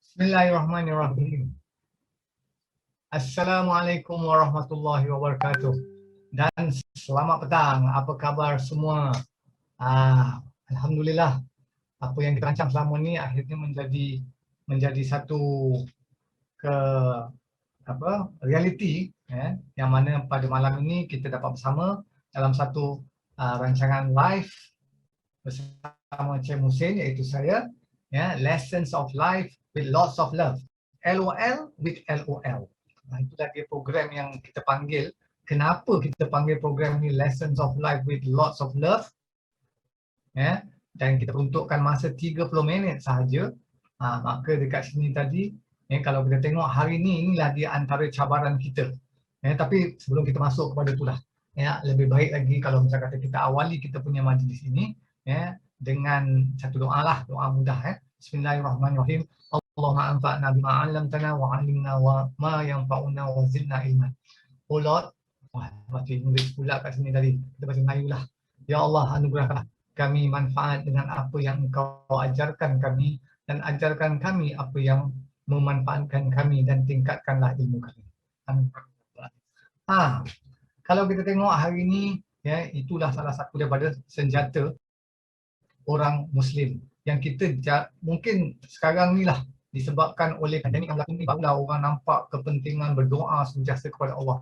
Bismillahirrahmanirrahim. Assalamualaikum warahmatullahi wabarakatuh. Dan selamat petang. Apa khabar semua? Alhamdulillah. Apa yang kita rancang selama ni akhirnya menjadi satu ke realiti, yang mana pada malam ini kita dapat bersama dalam satu rancangan live bersama Encik Muhsin, iaitu saya, Lessons of Life with Lots of Love, LOL with LOL. Itulah dia program yang kita panggil. Kenapa kita panggil program ni Lessons of Life with Lots of Love? Dan kita peruntukkan masa 30 minit sahaja. Maka dekat sini tadi, kalau kita tengok hari ni, inilah dia antara cabaran kita. Tapi sebelum kita masuk kepada itulah, lebih baik lagi kalau macam kata kita awali kita punya majlis ini dengan satu doa lah, doa mudah. Bismillahirrahmanirrahim. Allahumma anfa'na bima 'allamtana wa 'allimna wa ma yanfa'una wa zidna ilman. Oh Lord, baca Inggeris pula kat sini tadi. Kita baca Melayu lah. Ya Allah, anugerahkanlah kami manfaat dengan apa yang Engkau ajarkan kami, dan ajarkan kami apa yang memanfaatkan kami, dan tingkatkanlah ilmu kami. Amin. Kalau kita tengok hari ini, itulah salah satu daripada senjata orang Muslim yang kita mungkin sekarang ni lah disebabkan oleh pandemik yang berlaku ni, barulah orang nampak kepentingan berdoa sentiasa kepada Allah.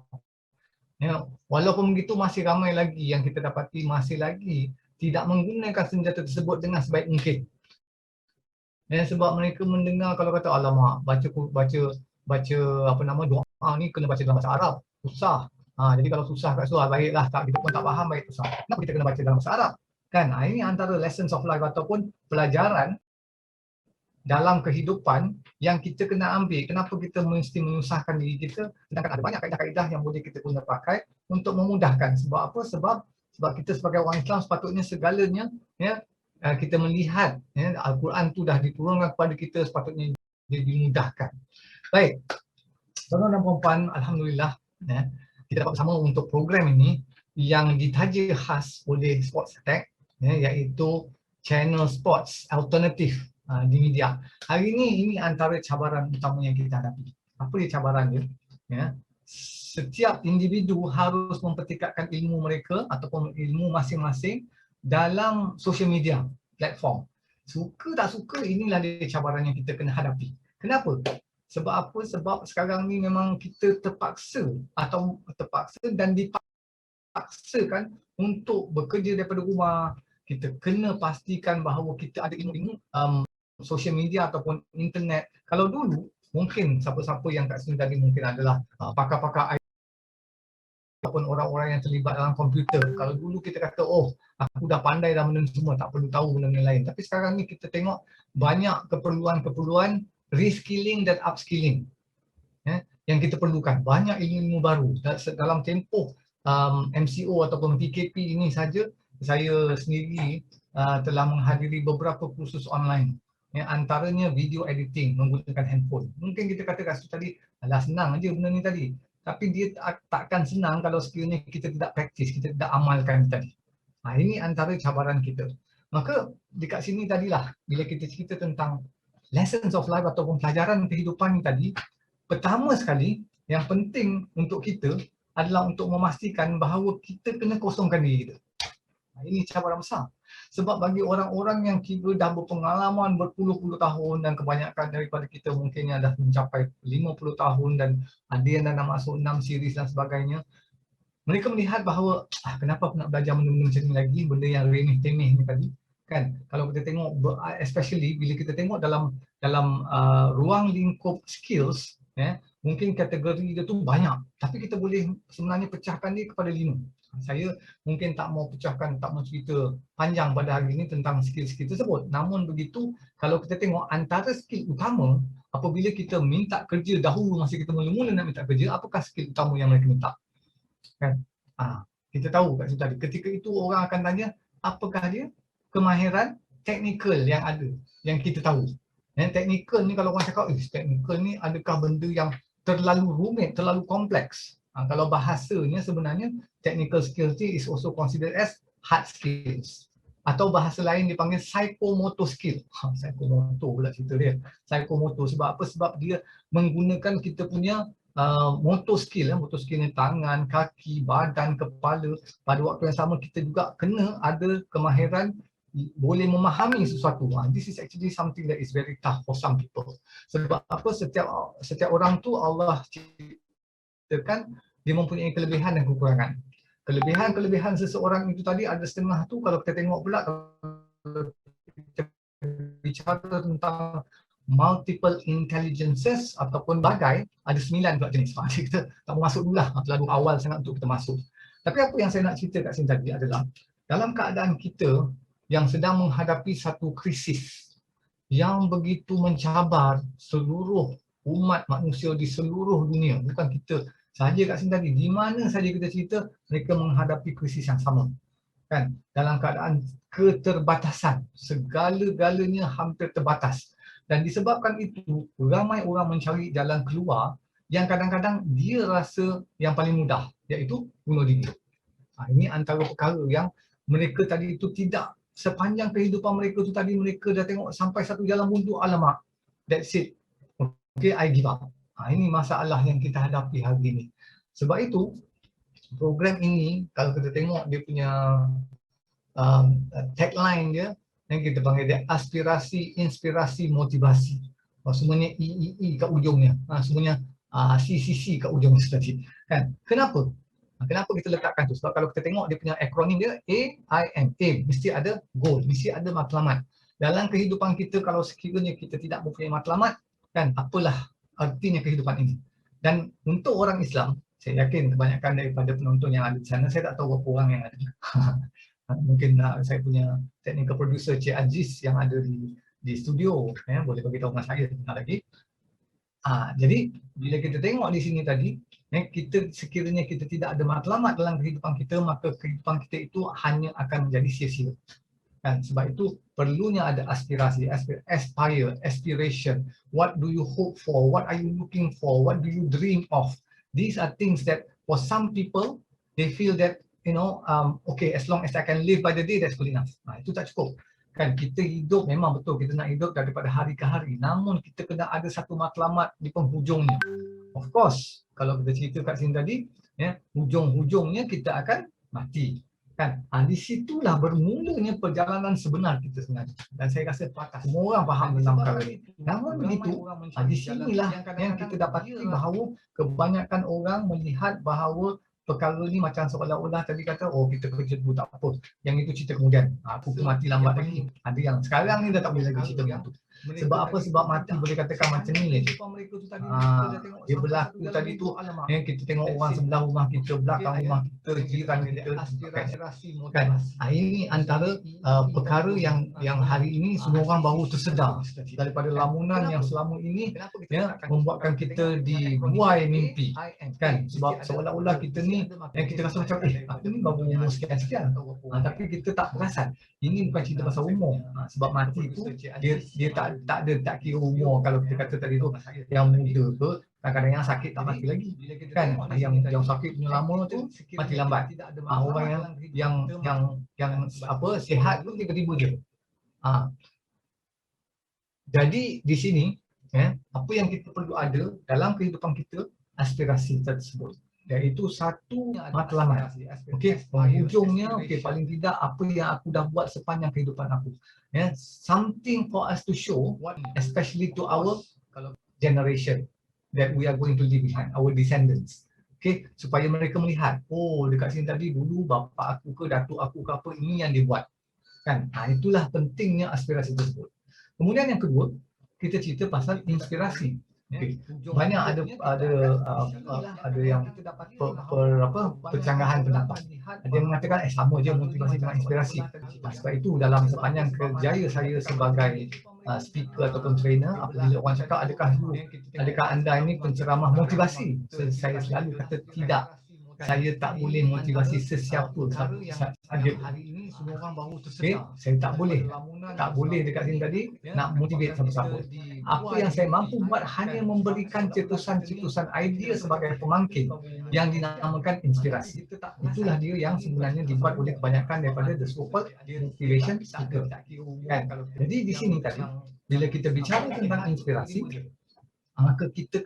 Walaupun begitu masih ramai lagi yang kita dapati masih lagi tidak menggunakan senjata tersebut dengan sebaik mungkin. Sebab mereka mendengar kalau kata alamak, baca doa ni kena baca dalam bahasa Arab, susah. Jadi kalau susah kat situ, baiklah, kita pun tak faham, baik susah. Kenapa kita kena baca dalam bahasa Arab? Kan? Ini antara lessons of life ataupun pelajaran dalam kehidupan yang kita kena ambil. Kenapa kita mesti menyusahkan diri kita, sedangkan ada banyak kaedah-kaedah yang boleh kita guna pakai untuk memudahkan. Sebab apa? Sebab kita sebagai orang Islam sepatutnya segalanya kita melihat Al-Quran tu dah diturunkan kepada kita, sepatutnya dia dimudahkan. Baik, tuan-tuan dan puan-puan, alhamdulillah kita dapat bersama untuk program ini yang ditaja khas oleh Sports Attack, iaitu channel sports alternatif di media. Hari ini antara cabaran utama yang kita hadapi. Apa dia cabaran dia? Setiap individu harus mempertikatkan ilmu mereka ataupun ilmu masing-masing dalam social media platform. Suka tak suka, inilah dia cabaran yang kita kena hadapi. Kenapa? Sebab apa? Sebab sekarang ni memang kita terpaksa dan dipaksakan untuk bekerja daripada rumah. Kita kena pastikan bahawa kita ada ilmu social media ataupun internet. Kalau dulu, mungkin siapa-siapa yang kat sini tadi mungkin adalah pakar-pakar IT ataupun orang-orang yang terlibat dalam komputer. Kalau dulu kita kata, oh aku dah pandai dah benda semua, tak perlu tahu benda lain. Tapi sekarang ni kita tengok banyak keperluan reskilling dan upskilling yang kita perlukan. Banyak ilmu-ilmu baru. Dalam tempoh MCO ataupun PKP ini saja, saya sendiri telah menghadiri beberapa kursus online. Antaranya video editing menggunakan handphone. Mungkin kita kata kat situ tadi, alah senang aja benda ni tadi. Tapi dia takkan senang kalau sekiranya kita tidak praktis, kita tidak amalkan tadi. Ini antara cabaran kita. Maka dekat sini tadilah, bila kita cerita tentang lessons of life ataupun pelajaran kehidupan ni tadi, pertama sekali yang penting untuk kita adalah untuk memastikan bahawa kita kena kosongkan diri kita. Ini cabaran besar. Sebab bagi orang-orang yang kira dah berpengalaman berpuluh-puluh tahun, dan kebanyakan daripada kita mungkin yang dah mencapai 50 tahun dan ada yang dah nak masuk 6 series dan sebagainya, mereka melihat bahawa kenapa aku nak belajar benda-benda macam ni lagi, benda yang remeh-temeh ni tadi. Kan, kalau kita tengok, especially bila kita tengok dalam ruang lingkup skills, mungkin kategori dia tu banyak, tapi kita boleh sebenarnya pecahkan dia kepada 5. Saya mungkin tak mau pecahkan, tak mau cerita panjang pada hari ini tentang skill-skill tersebut. Namun begitu, kalau kita tengok antara skill utama apabila kita minta kerja dahulu, masa kita mula-mula nak minta kerja, apakah skill utama yang mereka minta? Kan? Kita tahu kat situ tadi, ketika itu orang akan tanya apakah dia kemahiran teknikal yang ada, yang kita tahu. Teknikal ni kalau orang cakap, teknikal ni adakah benda yang terlalu rumit, terlalu kompleks? Kalau bahasanya sebenarnya technical skills ni is also considered as hard skills. atau bahasa lain dipanggil psychomotor skill. Psychomotor pula cerita dia. Psychomotor sebab apa? Sebab dia menggunakan kita punya motor skill, motor skill ni tangan, kaki, badan, kepala. Pada waktu yang sama kita juga kena ada kemahiran boleh memahami sesuatu. This is actually something that is very tough for some people. Sebab apa? Setiap orang tu Allah ciptakan dia mempunyai kelebihan dan kekurangan. Kelebihan seseorang itu tadi ada setengah tu kalau kita tengok pula, kalau kita bicara tentang multiple intelligences ataupun bagai, ada 9 pula jenis. Jadi kita tak masuk dulu lah, terlalu awal sangat untuk kita masuk. Tapi apa yang saya nak cerita kat sini tadi adalah dalam keadaan kita yang sedang menghadapi satu krisis yang begitu mencabar seluruh umat manusia di seluruh dunia, bukan kita sahaja kat sini tadi, di mana saja kita cerita mereka menghadapi krisis yang sama, kan? Dalam keadaan keterbatasan, segala-galanya hampir terbatas, dan disebabkan itu ramai orang mencari jalan keluar yang kadang-kadang dia rasa yang paling mudah, iaitu bunuh diri. Ini antara perkara yang mereka tadi itu tidak, sepanjang kehidupan mereka tu tadi mereka dah tengok sampai satu jalan buntu, alamak, that's it, okay, I give up. Ini masalah yang kita hadapi hari ini. Sebab itu, program ini, kalau kita tengok dia punya tagline dia, yang kita panggil dia aspirasi, inspirasi, motivasi. Semuanya EEE kat ujungnya, semuanya CCC kat ujung tadi. Kan? Kenapa? Kenapa kita letakkan tu? Sebab kalau kita tengok dia punya akronim dia AIM, mesti ada goal, mesti ada matlamat. Dalam kehidupan kita, kalau sekiranya kita tidak mempunyai matlamat, kan, apalah artinya kehidupan ini. Dan untuk orang Islam, saya yakin kebanyakan daripada penonton yang ada di sana, saya tak tahu berapa orang yang ada. Mungkin saya punya technical producer Cik Aziz yang ada di studio, boleh bagi tahu dengan saya sebentar lagi. Jadi bila kita tengok di sini tadi, kita sekiranya kita tidak ada matlamat dalam kehidupan kita, maka kehidupan kita itu hanya akan menjadi sia-sia. Kan? Sebab itu perlunya ada aspirasi, aspire, aspiration. What do you hope for? What are you looking for? What do you dream of? These are things that for some people they feel that, you know, okay, as long as I can live by the day, that's good enough. Itu tak cukup. Kan, kita hidup memang betul, kita nak hidup daripada hari ke hari, namun kita kena ada satu matlamat di penghujungnya. Of course, kalau kita cerita kat sini tadi, hujung-hujungnya kita akan mati. Kan? Di situlah bermulanya perjalanan sebenar kita sebenarnya. Dan saya rasa semua orang faham tentang perkara ini. Namun begitu, di sinilah yang kita dapati bahawa kebanyakan orang melihat bahawa perkara ni macam seolah-olah tadi kata, oh kita kerja dulu tak apa, yang itu cerita kemudian, aku mati lambat lagi. Ada yang sekarang ni dah tak boleh lagi cerita yang tu. Sebab apa? Sebab mati boleh katakan macam ni je. Dia berlaku tadi tu, kita tengok orang sebelah rumah kita, belakang rumah kita, jiran kita. Kan? Ini antara perkara yang hari ini semua orang baru tersedar daripada lamunan yang selama ini membuatkan kita dibuai mimpi. Kan? Sebab seolah-olah kita ni kita rasa macam aku ni baru umur sekian-sekian, tapi kita tak perasan ini bukan cerita pasal umur. Sebab mati tu dia tak kira umur. Kalau kita kata tadi tu yang muda ke, kadang-kadang yang sakit tak mati lagi, kan? Yang sakit punya lama tu mati lambat. Orang yang apa sihat tu tiba-tiba je. Jadi di sini apa yang kita perlu ada dalam kehidupan kita, aspirasi tersebut, iaitu satu matlamat. Okey, penghujungnya, okey, paling tidak apa yang aku dah buat sepanjang kehidupan aku. Something for us to show, especially to our generation that we are going to leave behind, our descendants. Okey, supaya mereka melihat, oh dekat sini tadi dulu bapa aku ke datuk aku ke apa, ini yang dia buat. Kan? Itulah pentingnya aspirasi tersebut. Kemudian yang kedua, kita cerita pasal inspirasi. Okay. Banyak ada yang percanggahan pendapat. Ada yang mengatakan sama je motivasi dengan inspirasi. Sebab itu dalam sepanjang kerjaya saya sebagai speaker ataupun trainer, apabila orang cakap adakah anda ini penceramah motivasi, saya selalu kata tidak. saya tak boleh motivasi sesiapa saja. Hari ini semua orang baru Okay, tersedar. saya tak boleh dekat sini tadi nak motivate siapa-siapa. Apa yang saya mampu buat hanya memberikan cetusan-cetusan idea sebagai pemangkin yang dinamakan inspirasi. Itulah dia yang sebenarnya dibuat oleh kebanyakan daripada the so-called motivation speaker. Kan? Jadi di sini tadi, bila kita bicara tentang inspirasi, maka kita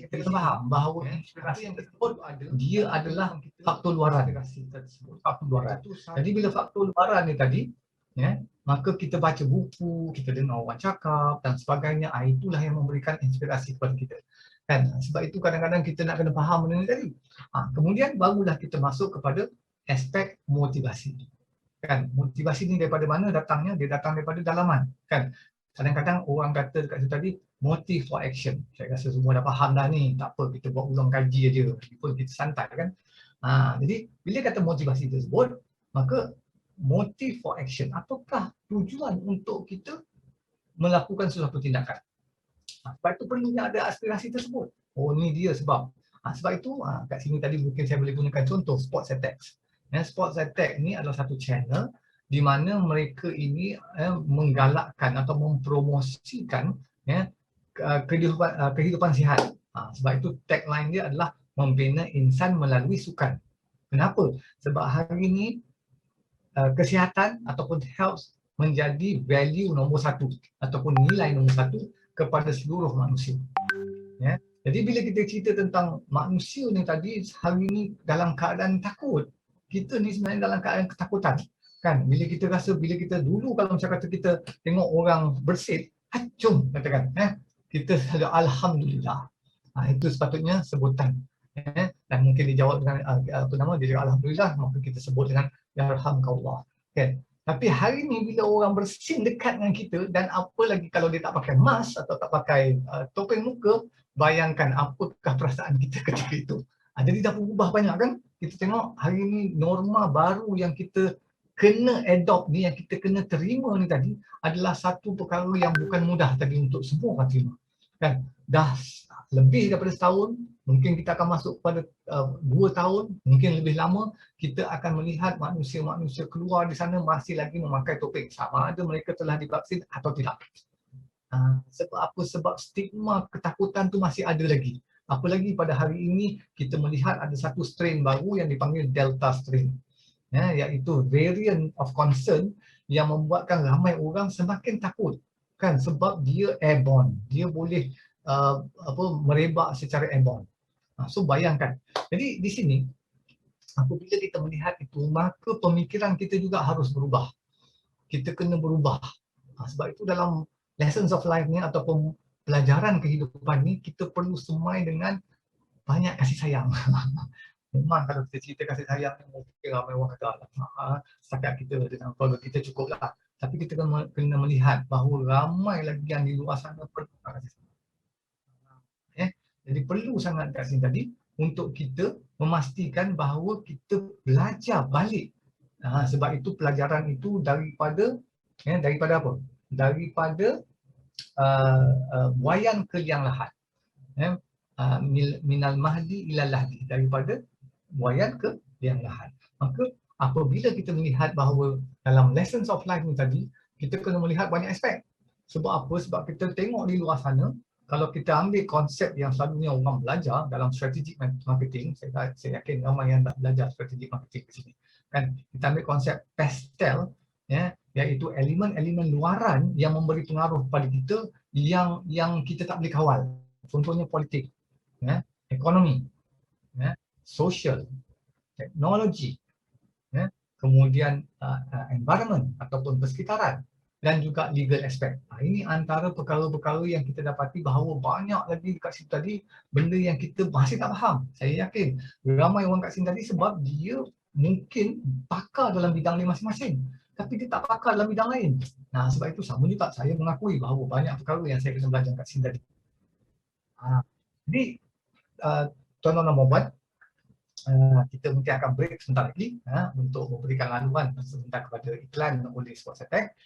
kena faham bahawa inspirasi tersebut dia adalah faktor luaran. Faktor luaran. Jadi bila faktor luaran ni tadi, ya, maka kita baca buku, kita dengar orang cakap dan sebagainya, itulah yang memberikan inspirasi kepada kita. Kan? Sebab itu kadang-kadang kita nak kena faham benda ni tadi. Kemudian barulah kita masuk kepada aspek motivasi. Kan? Motivasi ni daripada mana datangnya? Dia datang daripada dalaman. Kan? Kadang-kadang orang kata dekat situ tadi, motive for action. Saya rasa semua dah faham dah ni. Tak apa, kita buat ulang kaji aja. Kita santai kan. Jadi, bila kata motivasi tersebut, maka motive for action. Apakah tujuan untuk kita melakukan sesuatu tindakan? Sebab itu perlunya ada aspirasi tersebut. Oh, ni dia sebab. Sebab itu, kat sini tadi mungkin saya boleh gunakan contoh Sports Attack. Sports Attack ni adalah satu channel di mana mereka ini menggalakkan atau mempromosikan kehidupan sihat. Sebab itu tagline dia adalah membina insan melalui sukan. Kenapa? Sebab hari ini kesihatan ataupun health menjadi value nombor satu ataupun nilai nombor satu kepada seluruh manusia. Ya. Jadi bila kita cerita tentang manusia ni tadi hari ini dalam keadaan takut, kita ni sebenarnya dalam keadaan ketakutan. Kan, bila kita dulu kalau macam kata kita tengok orang bersin, acung katakan, kita selalu alhamdulillah. Itu sepatutnya sebutan. Dan mungkin dijawab dengan dia cakap alhamdulillah, maka kita sebut dengan yarhamkallah. Kan? Tapi hari ni bila orang bersin dekat dengan kita dan apa lagi kalau dia tak pakai mask atau tak pakai topeng muka, bayangkan apakah perasaan kita ketika itu. Jadi dah berubah banyak kan? Kita tengok hari ni norma baru yang kita kena adopt ni, yang kita kena terima ni tadi adalah satu perkara yang bukan mudah tadi untuk semua orang terima. Kan? Dah lebih daripada setahun, mungkin kita akan masuk pada 2 tahun, mungkin lebih lama, kita akan melihat manusia-manusia keluar di sana masih lagi memakai topeng. Sama ada mereka telah divaksin atau tidak. Sebab apa? Sebab stigma ketakutan tu masih ada lagi. Apalagi pada hari ini kita melihat ada satu strain baru yang dipanggil Delta strain. Iaitu variant of concern yang membuatkan ramai orang semakin takut, kan, sebab dia airborne, dia boleh merebak secara airborne. So bayangkan. Jadi di sini apabila kita melihat itu, maka pemikiran kita juga harus berubah. Kita kena berubah. Sebab itu dalam lessons of life ni ataupun pelajaran kehidupan ni, kita perlu semai dengan banyak kasih sayang. Memang kalau kita cerita kasih sayang, mungkin ramai orang kata setakat kita dengan keluarga kita cukup lah. Tapi kita kena melihat bahawa ramai lagi yang di luar sana perlu kasih sayang. Jadi perlu sangat kat sini tadi untuk kita memastikan bahawa kita belajar balik. Sebab itu pelajaran itu daripada apa? Daripada buayan ke liang lahat. Minal mahdi ilal lahdi, daripada buayan ke liang lahat. Maka apabila kita melihat bahawa dalam lessons of life ni tadi, kita kena melihat banyak aspek. Sebab apa? Sebab kita tengok di luar sana, kalau kita ambil konsep yang selalunya orang belajar dalam strategic marketing, saya yakin ramai yang tak belajar strategic marketing di sini. Kan, kita ambil konsep pastel, iaitu elemen-elemen luaran yang memberi pengaruh pada kita yang kita tak boleh kawal. Contohnya politik, ekonomi, sosial, teknologi, kemudian environment ataupun persekitaran, dan juga legal aspect. Ini antara perkara-perkara yang kita dapati bahawa banyak lagi dekat situ tadi benda yang kita masih tak faham. Saya yakin ramai orang kat sini tadi sebab dia mungkin pakar dalam bidang dia masing-masing, tapi dia tak pakar dalam bidang lain. Sebab itu sama juga saya mengakui bahawa banyak perkara yang saya kena belajar kat sini tadi. Jadi tuan-tuan dan puan, kita mungkin akan break sebentar lagi untuk memberikan laluan sebentar kepada iklan oleh Sports Attack.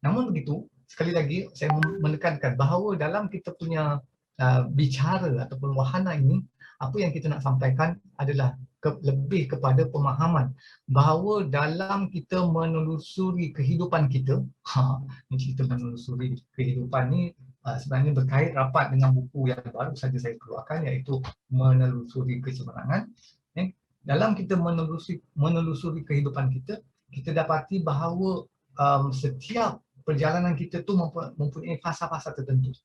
Namun begitu, sekali lagi saya menekankan bahawa dalam kita punya bicara ataupun wahana ini, apa yang kita nak sampaikan adalah lebih kepada pemahaman bahawa dalam kita menelusuri kehidupan kita, ni cerita menelusuri kehidupan ni sebenarnya berkait rapat dengan buku yang baru saja saya keluarkan, iaitu Menelusuri Kecemerlangan. Dalam kita menelusuri kehidupan kita, kita dapati bahawa setiap perjalanan kita tu mempunyai fasa-fasa tertentu.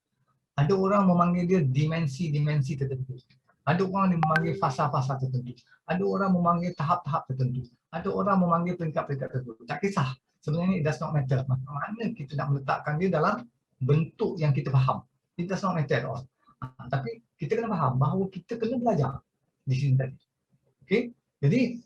Ada orang memanggil dia dimensi-dimensi tertentu. Ada orang yang memanggil fasa-fasa tertentu. Ada orang memanggil tahap-tahap tertentu. Ada orang memanggil peringkat-peringkat tertentu. Tak kisah. Sebenarnya it does not matter. Mana kita nak meletakkan dia dalam bentuk yang kita faham. It does not matter at all. Tapi kita kena faham bahawa kita kena belajar di sini tadi. Okay? Jadi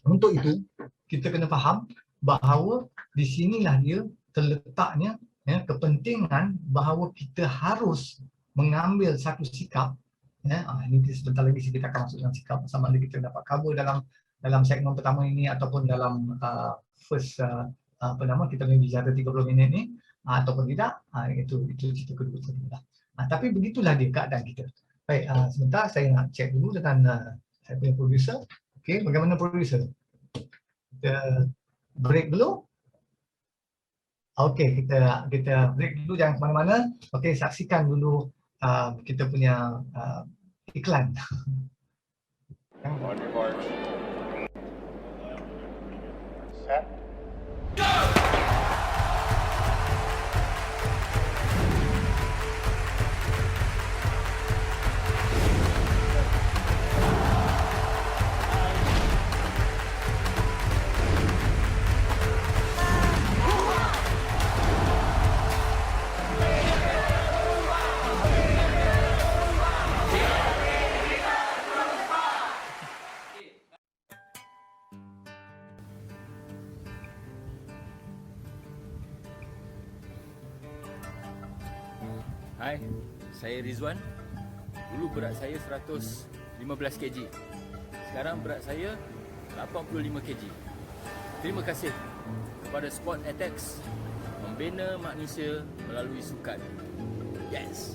untuk itu kita kena faham bahawa di sinilah dia terletaknya kepentingan bahawa kita harus mengambil satu sikap. Ini sebentar lagi kita akan masuk dalam sikap, sama ada kita dapat cover dalam segmen pertama ini ataupun dalam first kita boleh bicara 30 minit ni ataupun tidak, itu cerita kedua tadi. Tapi begitulah dia keadaan kita. Baik, sebentar saya nak cek dulu dengan saya punya producer. Okey, bagaimana producer? Kita break dulu. Okey, kita break dulu, jangan ke mana-mana. Okey, saksikan dulu kita punya iklan. On your mark. Set. Hai, saya Rizwan. Dulu berat saya 115 kg. Sekarang berat saya 85 kg. Terima kasih kepada Sport Attacks membina manusia melalui sukan. Yes!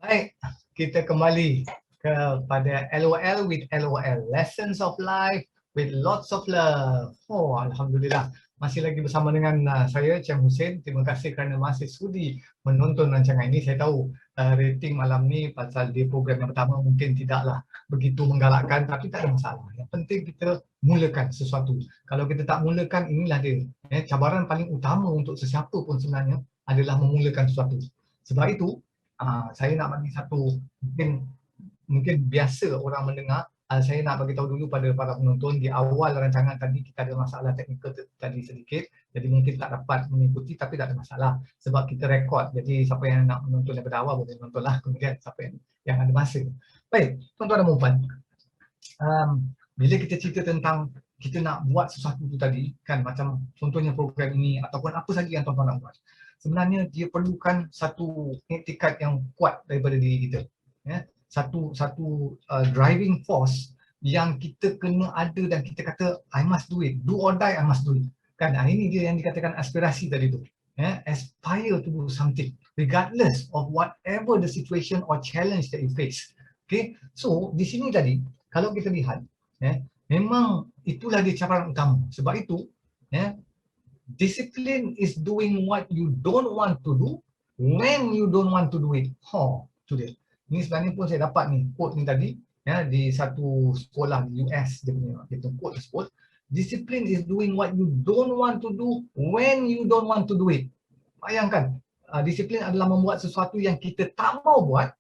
Baik, kita kembali kepada LOL with LOL, Lessons of Life with Lots of Love. Oh, Alhamdulillah. Masih lagi bersama dengan saya, Cem Hussein. Terima kasih kerana masih sudi menonton rancangan ini. Saya tahu rating malam ni pasal di program yang pertama mungkin tidaklah begitu menggalakkan, tapi tak ada masalah. Yang penting kita mulakan sesuatu. Kalau kita tak mulakan, inilah dia. Cabaran paling utama untuk sesiapa pun sebenarnya adalah memulakan sesuatu. Sebab itu, saya nak bagi satu, mungkin biasa orang mendengar, saya nak bagi tahu dulu pada para penonton di awal rancangan tadi kita ada masalah teknikal tadi sedikit, jadi mungkin tak dapat mengikuti, tapi tak ada masalah sebab kita rekod, jadi siapa yang nak menonton daripada awal boleh menontonlah, kemudian siapa yang ada masa. Baik, tuan-tuan dan puan, bila kita cerita tentang kita nak buat sesuatu tu tadi, kan macam contohnya program ini ataupun apa saja yang tuan-tuan nak buat, sebenarnya dia perlukan satu iktikad yang kuat daripada diri kita, satu driving force yang kita kena ada dan kita kata I must do it, do or die I must do it, kan. Ini dia yang dikatakan aspirasi tadi tu, aspire to do something. regardless of whatever the situation or challenge that you face. Okay, so di sini tadi kalau kita lihat, memang itulah dia cabaran utama. Sebab itu, discipline is doing what you don't want to do when you don't want to do it. Tu dia. Ini sebenarnya pun saya dapat ni quote ni tadi, di satu sekolah di US, dia punya quote tersebut. Discipline is doing what you don't want to do when you don't want to do it. Bayangkan, disiplin adalah membuat sesuatu yang kita tak mau buat,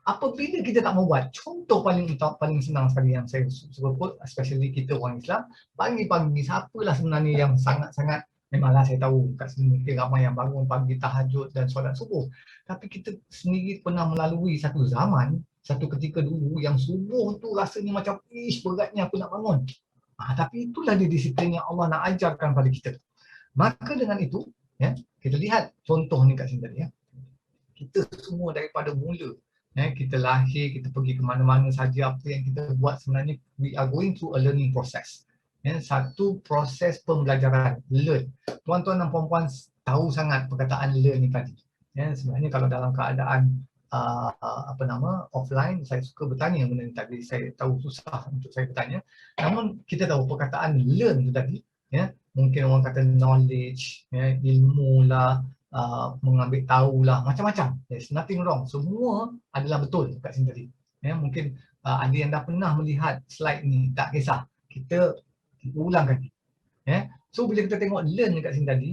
apabila kita tak mau buat. Contoh paling senang sekali yang saya suka quote, especially kita orang Islam, pagi-pagi siapalah sebenarnya yang sangat-sangat, memanglah saya tahu kat sini mungkin ramai yang bangun pagi tahajud dan solat subuh. Tapi kita sendiri pernah melalui satu zaman, satu ketika dulu yang subuh tu rasanya macam beratnya aku nak bangun. Tapi itulah dia disiplin yang Allah nak ajarkan pada kita. Maka dengan itu, kita lihat contoh ni kat sini tadi. Kita semua daripada mula, kita lahir, kita pergi ke mana-mana saja, apa yang kita buat sebenarnya, we are going through a learning process. Satu proses pembelajaran, learn. Tuan-tuan dan puan-puan tahu sangat perkataan learn ni tadi. Sebenarnya kalau dalam keadaan offline, saya suka bertanya benda ni tadi. Saya tahu susah untuk saya bertanya. Namun kita tahu perkataan learn tu tadi, mungkin orang kata knowledge, ilmu lah, mengambil tahu lah, macam-macam. There's nothing wrong. Semua adalah betul kat sini tadi. Mungkin ada yang dah pernah melihat slide ni, tak kisah. Kita ulang lagi. So bila kita tengok learn kat sini tadi,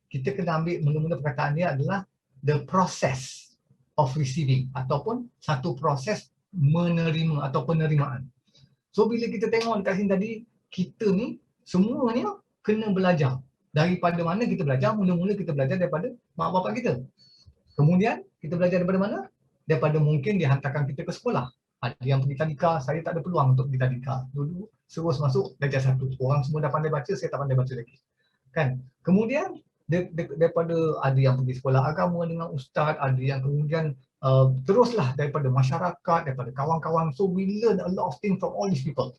kita kena ambil mula-mula perkataan dia adalah the process of receiving, ataupun satu proses menerima atau penerimaan. So bila kita tengok dekat sini tadi, kita ni semuanya kena belajar. Daripada mana kita belajar? Mula-mula kita belajar daripada mak bapak kita. Kemudian kita belajar daripada mana? Daripada mungkin dihantarkan kita ke sekolah. Ada yang pergi tadika, saya tak ada peluang untuk pergi tadika. Dulu terus masuk darjah 1. Orang semua dah pandai baca, saya tak pandai baca lagi. Kan? Kemudian daripada ada yang pergi sekolah agama dengan ustaz, ada yang kemudian teruslah daripada masyarakat, daripada kawan-kawan. So we learn a lot of things from all these people.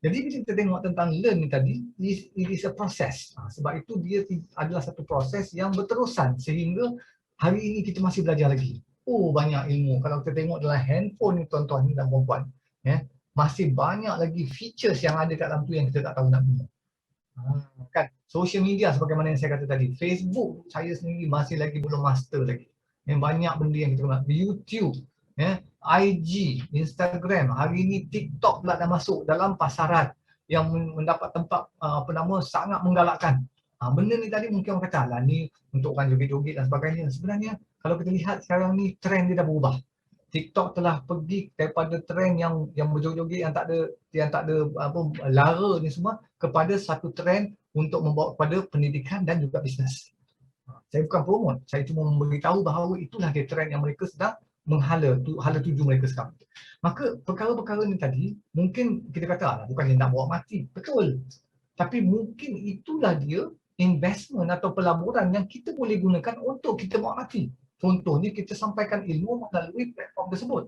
Jadi bila kita tengok tentang learn ni tadi, it is a process. Sebab itu dia adalah satu proses yang berterusan sehingga hari ini kita masih belajar lagi. Banyak ilmu. Kalau kita tengok dalam handphone ni tuan-tuan dan puan-puan, masih banyak lagi features yang ada kat dalam tu yang kita tak tahu nak guna. Kan, social media sebagaimana yang saya kata tadi, Facebook saya sendiri masih lagi belum master lagi. Banyak benda yang kita guna. YouTube, IG, Instagram, hari ini TikTok pula dah masuk dalam pasaran yang mendapat tempat sangat menggalakkan. Benda ni tadi mungkin orang kata lah ni untuk orang joget-joget dan sebagainya. Sebenarnya kalau kita lihat sekarang ni trend dia dah berubah. TikTok telah pergi daripada trend yang berjoget-joget yang tak ada lara ni semua kepada satu trend untuk membawa kepada pendidikan dan juga bisnes. Saya bukan promote, saya cuma memberitahu bahawa itulah dia trend yang mereka sedang hala tuju mereka sekarang. Maka perkara-perkara ni tadi mungkin kita kata bukan dia nak bawa mati, betul. Tapi mungkin itulah dia investment atau pelaburan yang kita boleh gunakan untuk kita bawa mati. Contohnya kita sampaikan ilmu melalui platform tersebut.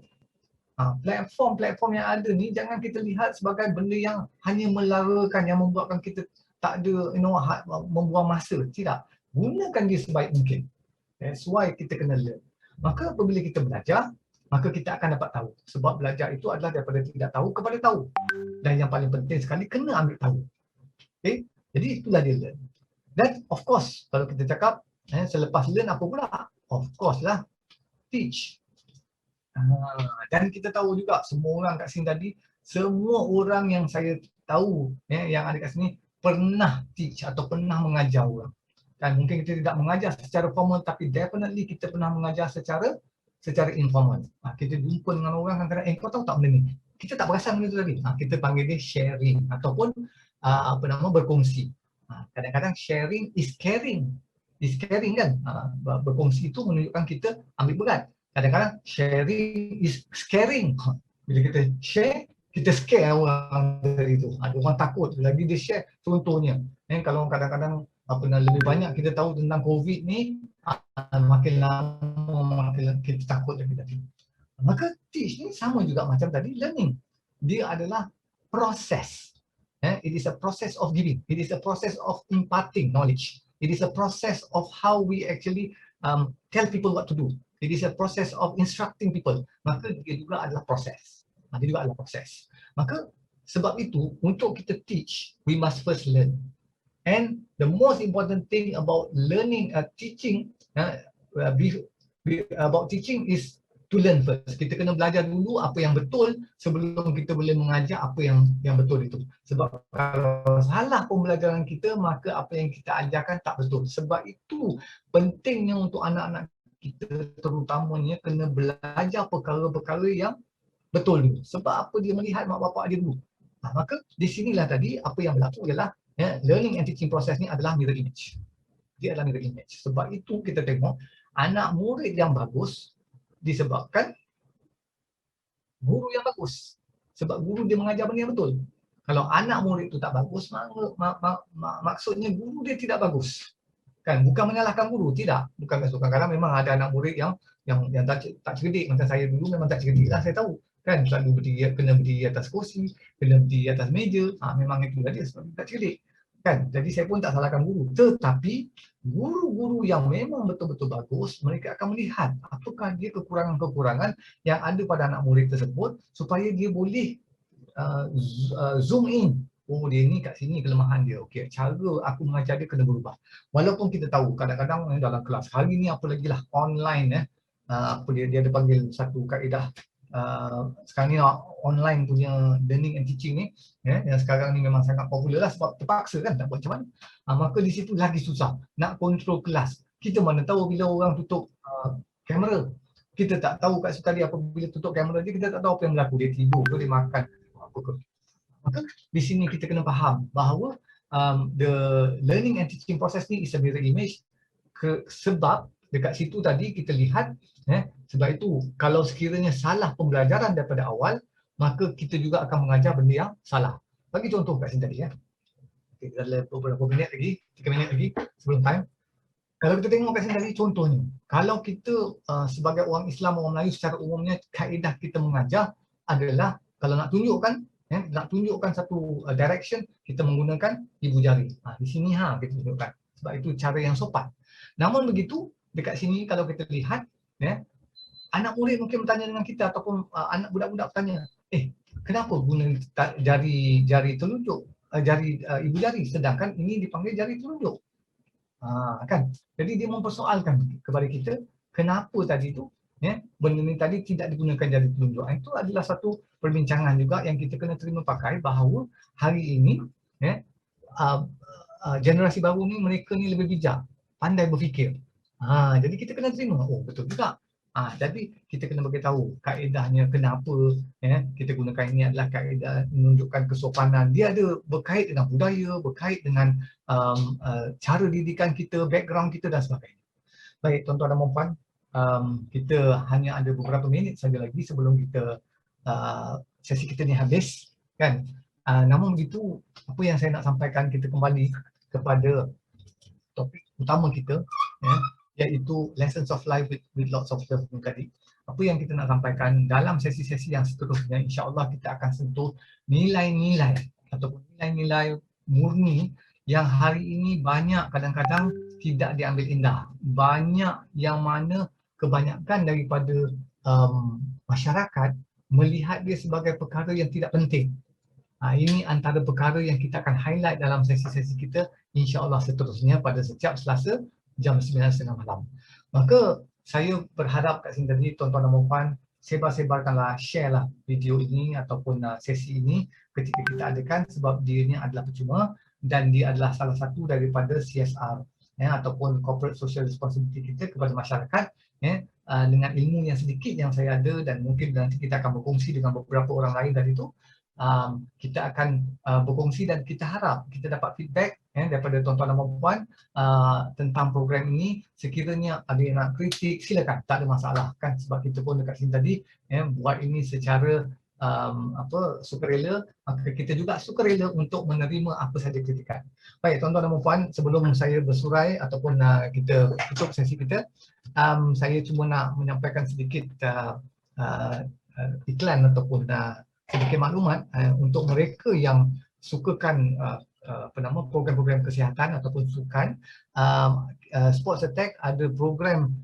Platform yang ada ni jangan kita lihat sebagai benda yang hanya melarakan, yang membuatkan kita tak ada membuang masa. Tidak. Gunakan dia sebaik mungkin. That's why kita kena learn. Maka apabila kita belajar, maka kita akan dapat tahu. Sebab belajar itu adalah daripada tidak tahu kepada tahu. Dan yang paling penting sekali, kena ambil tahu. Okay? Jadi itulah dia learn. Dan of course, kalau kita cakap, selepas learn apa pula? Of course lah, teach. Dan kita tahu juga, semua orang kat sini tadi, semua orang yang saya tahu, yang ada kat sini, pernah teach atau pernah mengajar orang. Dan mungkin kita tidak mengajar secara formal, tapi definitely kita pernah mengajar secara informal. Kita jumpa dengan orang kadang-kadang, kau tahu tak benda ni? Kita tak perasan benda tu tadi. Kita panggil dia sharing ataupun berkongsi. Kadang-kadang sharing is caring. Is caring kan? Berkongsi itu menunjukkan kita ambil berat. Kadang-kadang sharing is scaring. Bila kita share, kita scare orang dari itu. Ada orang takut lagi dia share. Contohnya, kalau kadang-kadang lebih banyak kita tahu tentang COVID ni, makin lama makin kita takut lagi tadi. Maka teach ni sama juga macam tadi learning. Dia adalah proses. It is a process of giving. It is a process of imparting knowledge. It is a process of how we actually tell people what to do. It is a process of instructing people. Maka dia juga adalah proses. Dia juga adalah proses. Maka sebab itu untuk kita teach, we must first learn. And the most important thing about learning, teaching, about teaching is to learn first. Kita kena belajar dulu apa yang betul sebelum kita boleh mengajar apa yang betul itu. Sebab kalau salah pembelajaran kita, maka apa yang kita ajarkan tak betul. Sebab itu pentingnya untuk anak-anak kita terutamanya kena belajar perkara-perkara yang betul dulu. Sebab apa dia melihat mak bapak dia dulu. Maka di sinilah tadi apa yang berlaku ialah learning and teaching process ni adalah mirror image. Dia adalah mirror image. Sebab itu kita tengok anak murid yang bagus disebabkan guru yang bagus. Sebab guru dia mengajar benda yang betul. Kalau anak murid tu tak bagus, maksudnya guru dia tidak bagus. Kan, bukan menyalahkan guru, tidak. Bukan maksudkan kadang memang ada anak murid yang tak cerdik. Macam saya dulu memang tak cerdik lah, saya tahu. Kan, selalu kena berdiri atas kursi, kena berdiri atas meja. Memang itu dia sebab tak cerdik. Kan, jadi saya pun tak salahkan guru. Tetapi guru-guru yang memang betul-betul bagus, mereka akan melihat apakah dia kekurangan-kekurangan yang ada pada anak murid tersebut supaya dia boleh zoom in. Oh, dia ni kat sini kelemahan dia. Okey, cara aku mengajar dia kena berubah. Walaupun kita tahu kadang-kadang dalam kelas hari ni apa lagi lah online apa dia ada panggil satu kaedah sekarang ni online punya learning and teaching ni yang sekarang ni memang sangat popular lah sebab terpaksa kan, tak buat macam mana. Maka di situ lagi susah nak kontrol kelas. Kita mana tahu bila orang tutup kamera. Kita tak tahu kat sekali apabila tutup kamera dia, kita tak tahu apa yang berlaku. Dia tidur ke, dia makan apa ke. Maka di sini kita kena faham bahawa the learning and teaching process ni is a mirror image. Sebab dekat situ tadi kita lihat sebab itu kalau sekiranya salah pembelajaran daripada awal, maka kita juga akan mengajar benda yang salah. Bagi contoh kat sini tadi okay, kita ada beberapa minit lagi, 3 minit lagi sebelum time. Kalau kita tengok kat sini tadi contohnya, kalau kita sebagai orang Islam, orang Melayu secara umumnya, kaedah kita mengajar adalah kalau nak tunjukkan satu direction, kita menggunakan ibu jari. Di sini kita tunjukkan. Sebab itu cara yang sopan. Namun begitu, dekat sini kalau kita lihat, anak murid mungkin bertanya dengan kita ataupun anak budak-budak bertanya, kenapa guna jari telunjuk, ibu jari, sedangkan ini dipanggil jari telunjuk. Kan? Jadi dia mempersoalkan kepada kita, kenapa tadi tu benda ni tadi tidak digunakan jari telunjuk. Itu adalah satu perbincangan juga yang kita kena terima pakai bahawa hari ini generasi baru ni mereka ni lebih bijak, pandai berfikir. Jadi kita kena terima, betul juga. Jadi kita kena beritahu kaedahnya kenapa kita gunakan ini adalah kaedah menunjukkan kesopanan. Dia ada berkait dengan budaya, berkait dengan cara didikan kita, background kita dan sebagainya. Baik tuan-tuan dan puan, kita hanya ada beberapa minit saja lagi sebelum kita sesi kita ni habis, kan? Namun begitu, apa yang saya nak sampaikan, kita kembali kepada topik utama kita, iaitu lessons of life with lots of love tadi. Apa yang kita nak sampaikan dalam sesi-sesi yang seterusnya, insya-Allah kita akan sentuh nilai-nilai ataupun nilai-nilai murni yang hari ini banyak kadang-kadang tidak diambil indah. Banyak yang mana kebanyakan daripada masyarakat melihat dia sebagai perkara yang tidak penting. Ini antara perkara yang kita akan highlight dalam sesi-sesi kita insya-Allah seterusnya pada setiap Selasa jam 9.30 malam. Maka saya berharap kat sini tadi tuan-tuan dan puan sebar-sebarkanlah, share lah video ini ataupun sesi ini ketika kita adakan, sebab dia ni adalah percuma dan dia adalah salah satu daripada CSR ataupun corporate social responsibility kita kepada masyarakat. Dengan ilmu yang sedikit yang saya ada dan mungkin nanti kita akan berkongsi dengan beberapa orang lain tadi tu, kita akan berkongsi dan kita harap kita dapat feedback daripada tuan-tuan dan puan tentang program ini. Sekiranya ada yang nak kritik, silakan, tak ada masalah kan, sebab kita pun dekat sini tadi buat ini secara sukarela, maka kita juga sukarela untuk menerima apa sahaja kritikan. Baik tuan-tuan dan puan, sebelum saya bersurai ataupun kita tutup sesi kita, saya cuma nak menyampaikan sedikit iklan ataupun sedikit maklumat untuk mereka yang sukakan program-program kesihatan ataupun sukan. Sports Attack ada program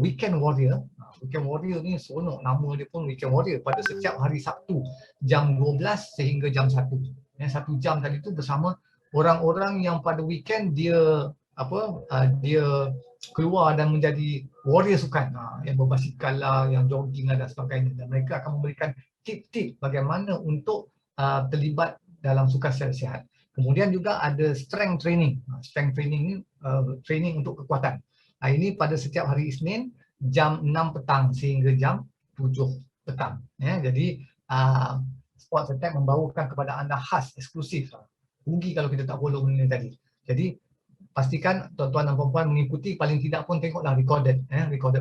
Weekend Warrior. Weekend Warrior ni seronok, nama dia pun Weekend Warrior, pada setiap hari Sabtu jam 12 sehingga jam 1. 1 jam tadi tu bersama orang-orang yang pada weekend dia dia keluar dan menjadi warrior sukan, yang berbasikal lah, yang jogging lah dan sebagainya, dan mereka akan memberikan tip-tip bagaimana untuk terlibat dalam sukan secara sihat. Kemudian juga ada strength training. Strength training ni training untuk kekuatan. Ini pada setiap hari Isnin jam 6 petang sehingga jam 7 petang. Jadi Sports Attack membawakan kepada anda khas, eksklusif. Rugi kalau kita tak follow benda tadi. Jadi pastikan tuan-tuan dan puan-puan mengikuti, paling tidak pun tengoklah recorded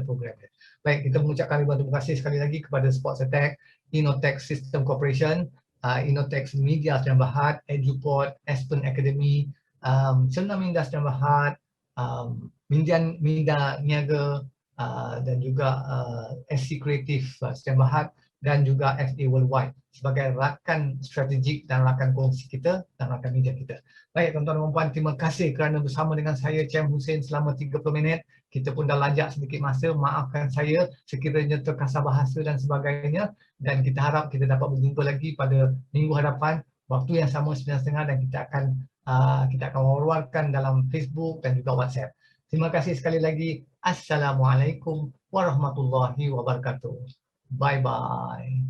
program dia. Baik, kita mengucapkan ribuan terima kasih sekali lagi kepada Sports Attack, Innotech System Corporation, Innotech Media Sdn Bhd, Eduport, Aspen Academy, Serna Minda Sdn Bhd, Minda Niaga, dan juga SC Creative Sdn Bhd, dan juga FA Worldwide sebagai rakan strategik dan rakan kongsi kita dan rakan media kita. Baik tuan-tuan dan puan-puan, terima kasih kerana bersama dengan saya Cem Hussein selama 30 minit. Kita pun dah lajak sedikit masa, maafkan saya sekiranya terkasar bahasa dan sebagainya, dan kita harap kita dapat berjumpa lagi pada minggu hadapan waktu yang sama 9.30, dan kita akan war-warkan dalam Facebook dan juga WhatsApp. Terima kasih sekali lagi. Assalamualaikum warahmatullahi wabarakatuh. Bye bye.